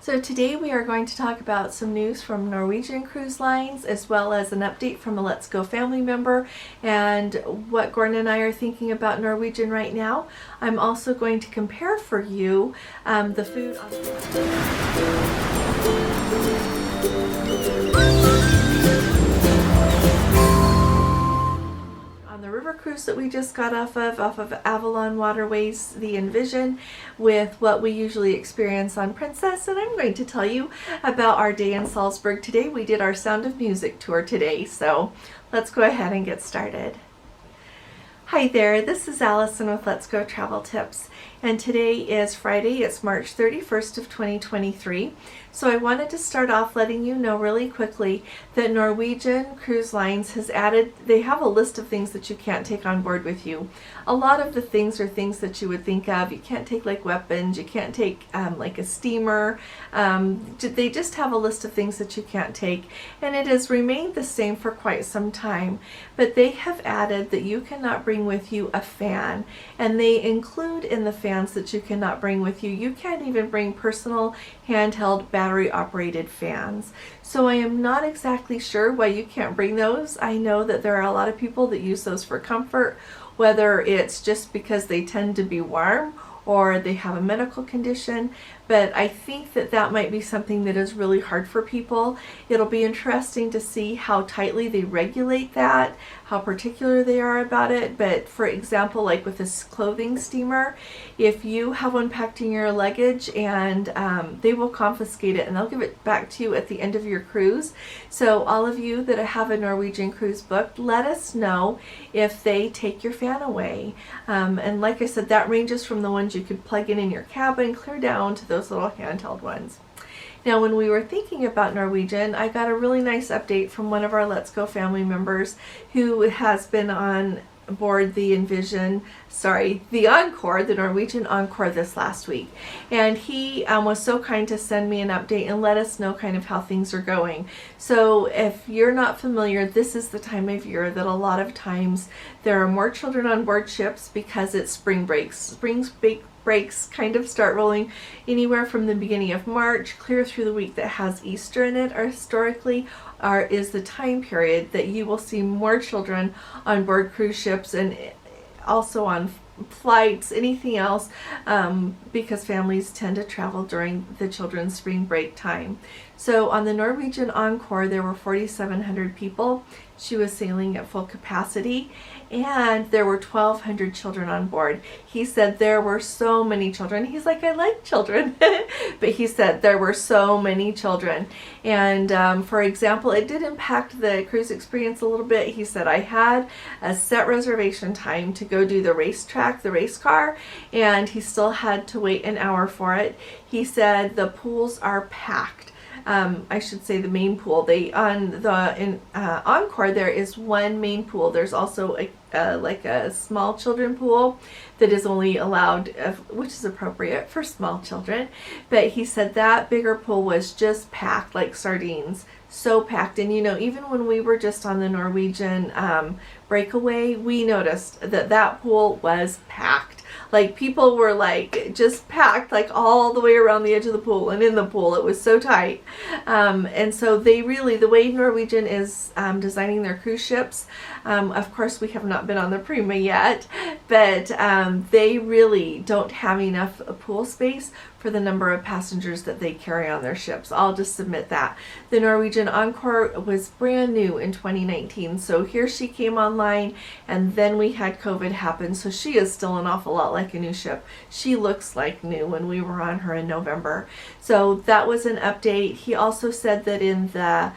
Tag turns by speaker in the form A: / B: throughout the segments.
A: So today we are going to talk about some news from Norwegian Cruise Lines, as well as an update from a Let's Go family member and what Gordon and I are thinking about Norwegian right now. I'm also going to compare for you the food on the river cruise that we just got off of Avalon Waterways, the Envision, with what we usually experience on Princess. And I'm going to tell you about our day in Salzburg today. We did our Sound of Music tour today, so let's go ahead and get started. Hi there, this is Allison with Let's Go Travel Tips, and today is Friday. It's March 31st of 2023. So I wanted to start off letting you know really quickly that Norwegian Cruise Lines has added, they have a list of things that you can't take on board with you. A lot of the things are things that you would think of. You can't take like weapons, you can't take like a steamer. They just have a list of things that you can't take, and it has remained the same for quite some time. But they have added that you cannot bring with you a fan, and they include in the fans that you cannot bring with you. You can't even bring personal handheld battery operated fans. So I am not exactly sure why you can't bring those. I know that there are a lot of people that use those for comfort, whether it's just because they tend to be warm or they have a medical condition, but I think that that might be something that is really hard for people. It'll be interesting to see how tightly they regulate that, how particular they are about it. But for example, like with this clothing steamer, if you have one packed in your luggage, and they will confiscate it and they'll give it back to you at the end of your cruise. So all of you that have a Norwegian cruise booked, let us know if they take your fan away. And like I said, that ranges from the ones you could plug in your cabin clear down to those little handheld ones. Now, when we were thinking about Norwegian, I got a really nice update from one of our Let's Go family members who has been on board the Encore, the Norwegian Encore this last week. And he was so kind to send me an update and let us know kind of how things are going. So if you're not familiar, this is the time of year that a lot of times there are more children on board ships because it's spring breaks. Breaks kind of start rolling anywhere from the beginning of March clear through the week that has Easter in it, or historically is the time period that you will see more children on board cruise ships and also on flights, anything else, because families tend to travel during the children's spring break time. So on the Norwegian Encore, there were 4,700 people. She was sailing at full capacity, and there were 1,200 children on board. He said there were so many children. He's like, I like children. But he said there were so many children. And for example, it did impact the cruise experience a little bit. He said, I had a set reservation time to go do the racetrack, the race car, and he still had to wait an hour for it. He said the pools are packed. I should say the main pool. In Encore, there is one main pool. There's also like a small children pool that is only allowed, which is appropriate for small children. But he said that bigger pool was just packed like sardines. So packed. And you know, even when we were just on the Norwegian breakaway, we noticed that that pool was packed. Like people were like just packed like all the way around the edge of the pool and in the pool. It was so tight. And so they really, the way Norwegian is designing their cruise ships, of course we have not been on the Prima yet, but they really don't have enough pool space for the number of passengers that they carry on their ships. I'll just submit that. The Norwegian Encore was brand new in 2019, so here she came online, and then we had COVID happen, so she is still an awful lot like a new ship. She looks like new when we were on her in November. So that was an update. He also said that in the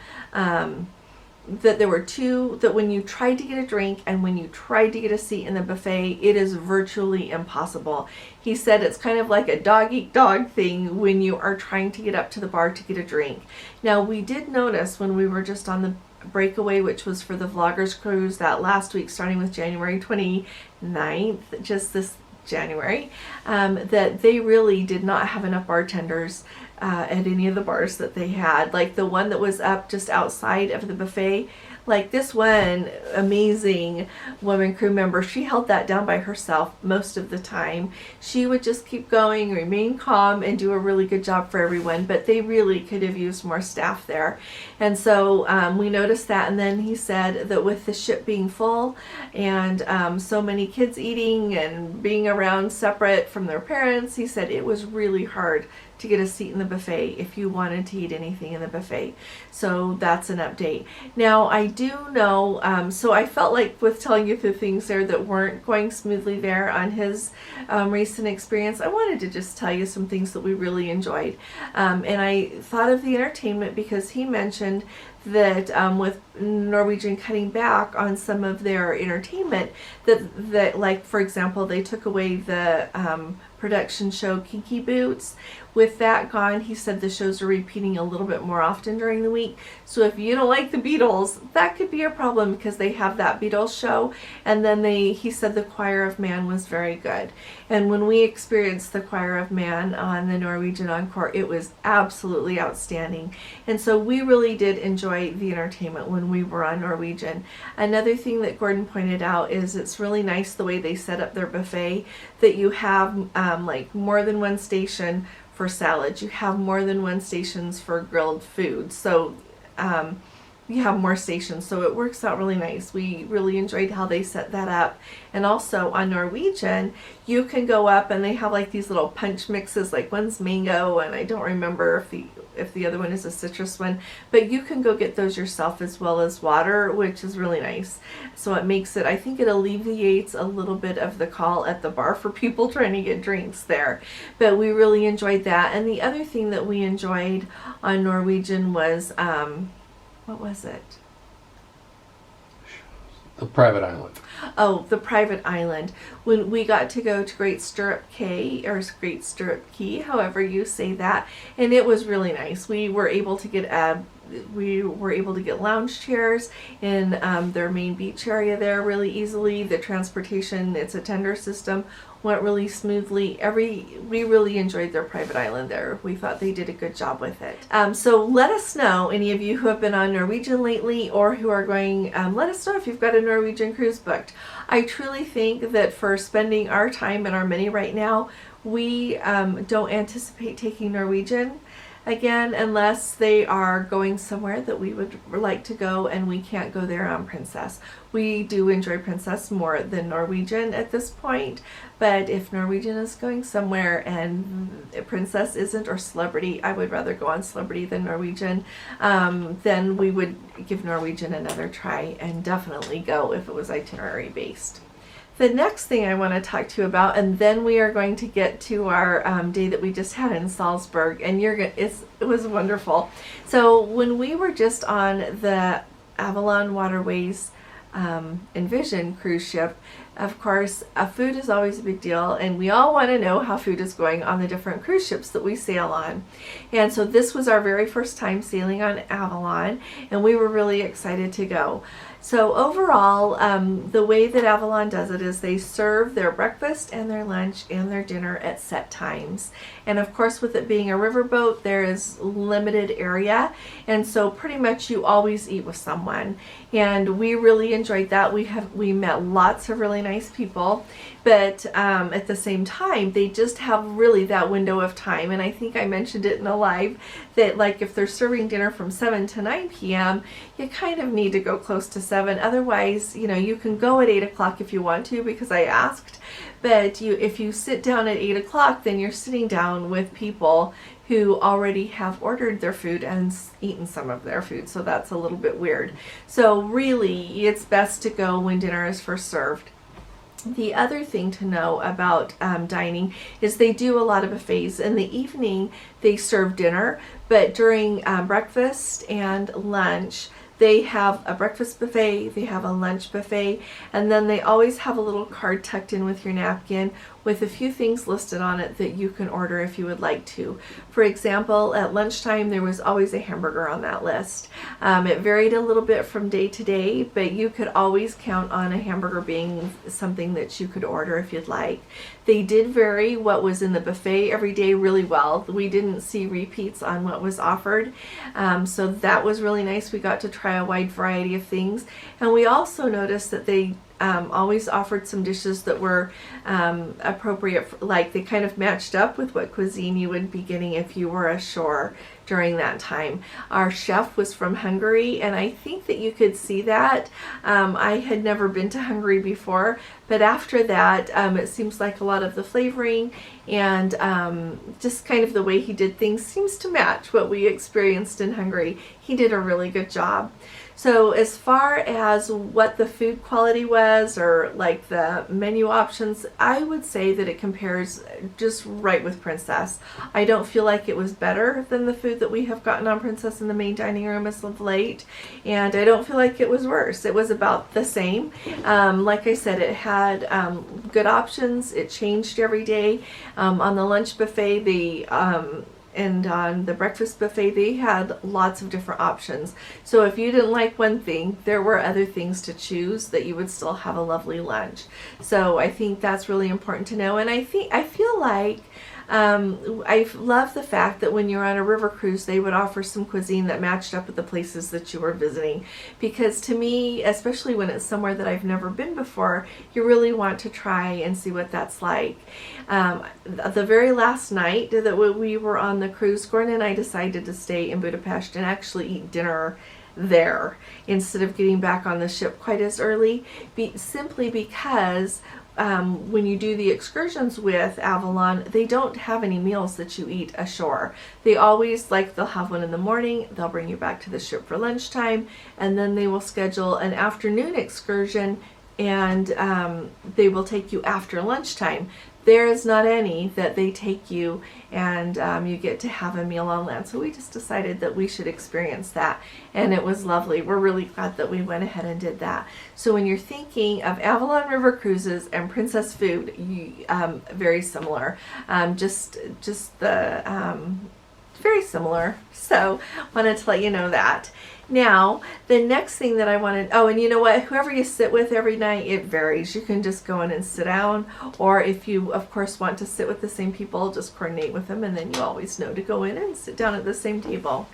A: that there were two, that when you tried to get a drink and when you tried to get a seat in the buffet, it is virtually impossible. He said it's kind of like a dog eat dog thing when you are trying to get up to the bar to get a drink. Now, we did notice when we were just on the breakaway, which was for the Vloggers Cruise that last week, starting with January 29th, just this January, that they really did not have enough bartenders at any of the bars that they had. Like the one that was up just outside of the buffet, Like this one amazing woman crew member, she held that down by herself most of the time. She would just keep going, remain calm, and do a really good job for everyone, but they really could have used more staff there. And so we noticed that, and then he said that with the ship being full and so many kids eating and being around separate from their parents, he said it was really hard to get a seat in the buffet if you wanted to eat anything in the buffet. So that's an update. Now I do know, so I felt like with telling you the things there that weren't going smoothly there on his recent experience, I wanted to just tell you some things that we really enjoyed. And I thought of the entertainment because he mentioned that with Norwegian cutting back on some of their entertainment, that like, for example, they took away the production show Kinky Boots. With that gone, he said the shows are repeating a little bit more often during the week. So if you don't like the Beatles, that could be a problem because they have that Beatles show. And then he said the Choir of Man was very good. And when we experienced the Choir of Man on the Norwegian Encore, it was absolutely outstanding. And so we really did enjoy the entertainment when we were on Norwegian. Another thing that Gordon pointed out is it's really nice the way they set up their buffet, that you have like more than one station for salads. You have more than one stations for grilled food. So you have more stations. So it works out really nice. We really enjoyed how they set that up. And also on Norwegian, you can go up and they have like these little punch mixes, like one's mango and I don't remember if the other one is a citrus one, but you can go get those yourself as well as water, which is really nice. So it makes it, I think it alleviates a little bit of the call at the bar for people trying to get drinks there. But we really enjoyed that. And the other thing that we enjoyed on Norwegian was, what was it?
B: The private island.
A: Oh, the private island. When we got to go to Great Stirrup Cay, or Great Stirrup Key, however you say that, and it was really nice. We were able to get lounge chairs in their main beach area there really easily. The transportation, it's a tender system, went really smoothly. We really enjoyed their private island there. We thought they did a good job with it. So let us know, any of you who have been on Norwegian lately or who are going, let us know if you've got a Norwegian cruise booked. I truly think that for spending our time and our money right now, we don't anticipate taking Norwegian again unless they are going somewhere that we would like to go and we can't go there on Princess. We do enjoy Princess more than Norwegian at this point, but if Norwegian is going somewhere and Princess isn't, or Celebrity, I would rather go on Celebrity than Norwegian, then we would give Norwegian another try and definitely go if it was itinerary based. The next thing I want to talk to you about, and then we are going to get to our day that we just had in Salzburg, and it was wonderful. So when we were just on the Avalon Waterways Envision cruise ship, of course, food is always a big deal, and we all want to know how food is going on the different cruise ships that we sail on. And so this was our very first time sailing on Avalon, and we were really excited to go. So overall, the way that Avalon does it is they serve their breakfast and their lunch and their dinner at set times. And of course, with it being a riverboat, there is limited area, and so pretty much you always eat with someone. And we really enjoyed that. We met lots of really nice people, but at the same time, they just have really that window of time. And I think I mentioned it in a live that, like, if they're serving dinner from 7 to 9 p.m., you kind of need to go close to 7. Otherwise, you can go at 8 o'clock if you want to, because I asked. But if you sit down at 8 o'clock, then you're sitting down with people who already have ordered their food and eaten some of their food. So that's a little bit weird. So really, it's best to go when dinner is first served. The other thing to know about dining is they do a lot of buffets. In the evening, they serve dinner, but during breakfast and lunch, they have a breakfast buffet, they have a lunch buffet, and then they always have a little card tucked in with your napkin with a few things listed on it that you can order if you would like to. For example, at lunchtime, there was always a hamburger on that list. It varied a little bit from day to day, but you could always count on a hamburger being something that you could order if you'd like. They did vary what was in the buffet every day really well. We didn't see repeats on what was offered. So that was really nice. We got to try a wide variety of things. And we also noticed that they always offered some dishes that were appropriate, like they kind of matched up with what cuisine you would be getting if you were ashore during that time. Our chef was from Hungary, and I think that you could see that. I had never been to Hungary before, but after that, it seems like a lot of the flavoring and just kind of the way he did things seems to match what we experienced in Hungary. He did a really good job. So as far as what the food quality was, or like the menu options, I would say that it compares just right with Princess. I don't feel like it was better than the food that we have gotten on Princess in the main dining room as of late, and I don't feel like it was worse. It was about the same. Like I said, it had good options. It changed every day. On the lunch buffet, and on the breakfast buffet, they had lots of different options. So if you didn't like one thing, there were other things to choose that you would still have a lovely lunch. So I think that's really important to know. And I feel like I love the fact that when you're on a river cruise, they would offer some cuisine that matched up with the places that you were visiting. Because to me, especially when it's somewhere that I've never been before, you really want to try and see what that's like. The very last night that we were on the cruise, Gordon and I decided to stay in Budapest and actually eat dinner there instead of getting back on the ship quite as early, simply because when you do the excursions with Avalon, they don't have any meals that you eat ashore. They always, they'll have one in the morning, they'll bring you back to the ship for lunchtime, and then they will schedule an afternoon excursion, and they will take you after lunchtime. There is not any that they take you and you get to have a meal on land. So we just decided that we should experience that, and it was lovely. We're really glad that we went ahead and did that. So when you're thinking of Avalon River Cruises and Princess Food, very similar. Just the very similar. So wanted to let you know that. Now, the next thing that I wanted, and you know what, whoever you sit with every night, it varies. You can just go in and sit down, or if you, of course, want to sit with the same people, just coordinate with them, and then you always know to go in and sit down at the same table.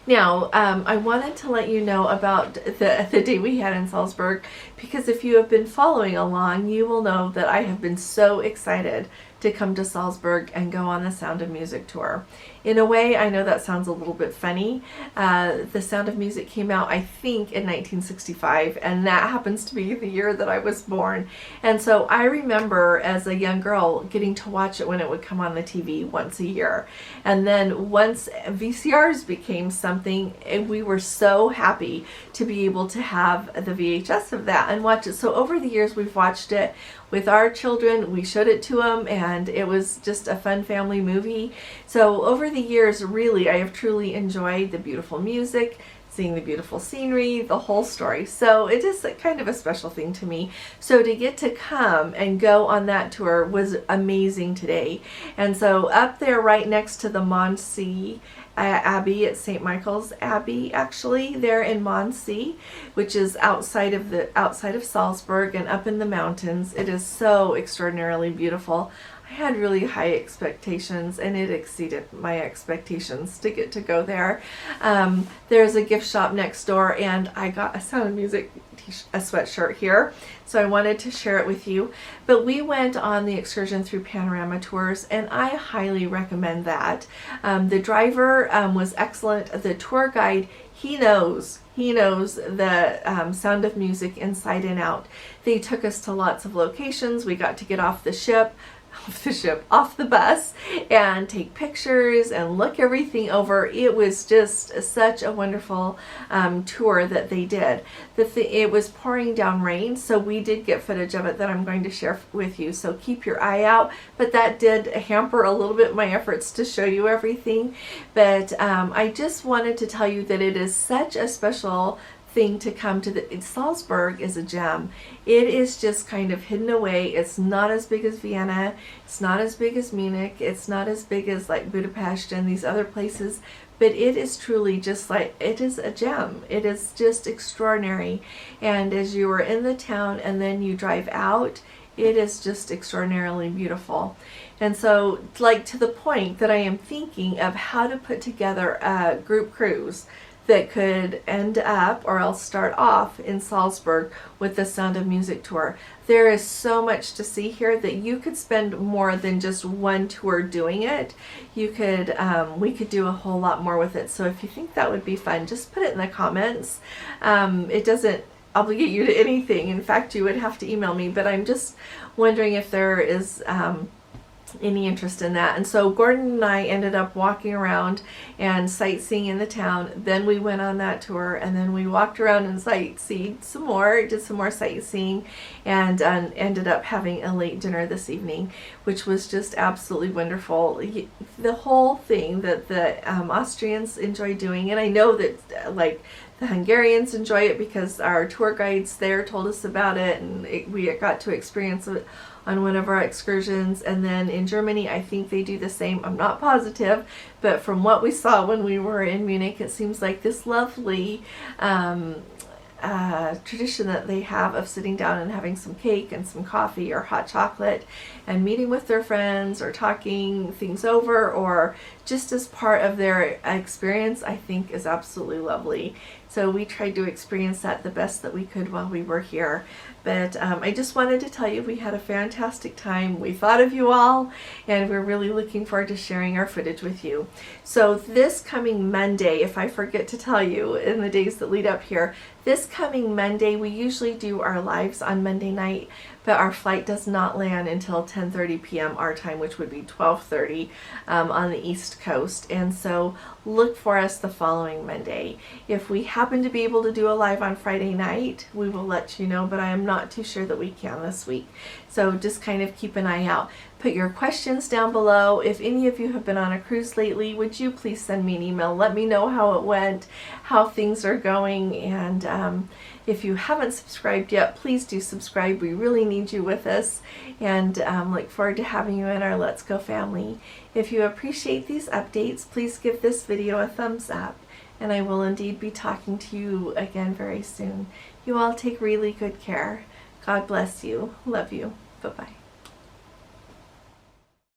A: Now, I wanted to let you know about the day we had in Salzburg, because if you have been following along, you will know that I have been so excited to come to Salzburg and go on the Sound of Music tour. In a way, I know that sounds a little bit funny. The Sound of Music came out, I think, in 1965, and that happens to be the year that I was born. And so I remember as a young girl getting to watch it when it would come on the TV once a year. And then once VCRs became something, we were so happy to be able to have the VHS of that and watch it. So over the years, we've watched it with our children. We showed it to them, and it was just a fun family movie. So over the years, really, I have truly enjoyed the beautiful music, seeing the beautiful scenery, the whole story. So it is kind of a special thing to me. So to get to come and go on that tour was amazing today. And so up there right next to the Mondsee Abbey at St. Michael's Abbey, actually, there in Mondsee, which is outside of Salzburg and up in the mountains. It is so extraordinarily beautiful. I had really high expectations, and it exceeded my expectations to get to go there. There's a gift shop next door, and I got a Sound of Music a sweatshirt here, so I wanted to share it with you. But we went on the excursion through Panorama Tours, and I highly recommend that. The driver was excellent. The tour guide, he knows the Sound of Music inside and out. They took us to lots of locations. We got to get off the bus and take pictures and look everything over. It was just such a wonderful tour that they did. It was pouring down rain, so we did get footage of it that I'm going to share with you, so keep your eye out. But that did hamper a little bit my efforts to show you everything. But I just wanted to tell you that it is such a special thing to come to. Salzburg is a gem. It is just kind of hidden away. It's not as big as Vienna. It's not as big as Munich. It's not as big as like Budapest and these other places, but it is truly just like, it is a gem. It is just extraordinary. And as you are in the town and then you drive out, It is just extraordinarily beautiful. And so, like, to the point that I am thinking of how to put together a group cruise that could end up or else start off in Salzburg with the Sound of Music tour. There is so much to see here that you could spend more than just one tour doing it. You could, we could do a whole lot more with it. So if you think that would be fun, just put it in the comments. It doesn't obligate you to anything. In fact, you would have to email me, but I'm just wondering if there is any interest in that. And so Gordon and I ended up walking around and sightseeing in the town. Then we went on that tour, and then we walked around and sightseed some more, did some more sightseeing, and ended up having a late dinner this evening, which was just absolutely wonderful. The whole thing that the Austrians enjoy doing, and I know that like the Hungarians enjoy it because our tour guides there told us about it, and we got to experience it on one of our excursions. And then in Germany, I think they do the same. I'm not positive, but from what we saw when we were in Munich, it seems like this lovely tradition that they have of sitting down and having some cake and some coffee or hot chocolate and meeting with their friends or talking things over, or just as part of their experience, I think is absolutely lovely. So we tried to experience that the best that we could while we were here. But I just wanted to tell you we had a fantastic time. We thought of you all, and we're really looking forward to sharing our footage with you. So this coming Monday, if I forget to tell you in the days that lead up here, this coming Monday, we usually do our lives on Monday night, but our flight does not land until 10:30 p.m. our time, which would be 12:30 on the East Coast. And so look for us the following Monday. If we happen to be able to do a live on Friday night, we will let you know, but I am not too sure that we can this week. So just kind of keep an eye out. Put your questions down below. If any of you have been on a cruise lately, would you please send me an email? Let me know how it went, how things are going, and if you haven't subscribed yet, please do subscribe. We really need you with us, and look forward to having you in our Let's Go family. If you appreciate these updates, please give this video a thumbs up, and I will indeed be talking to you again very soon. You all take really good care. God bless you. Love you. Bye-bye.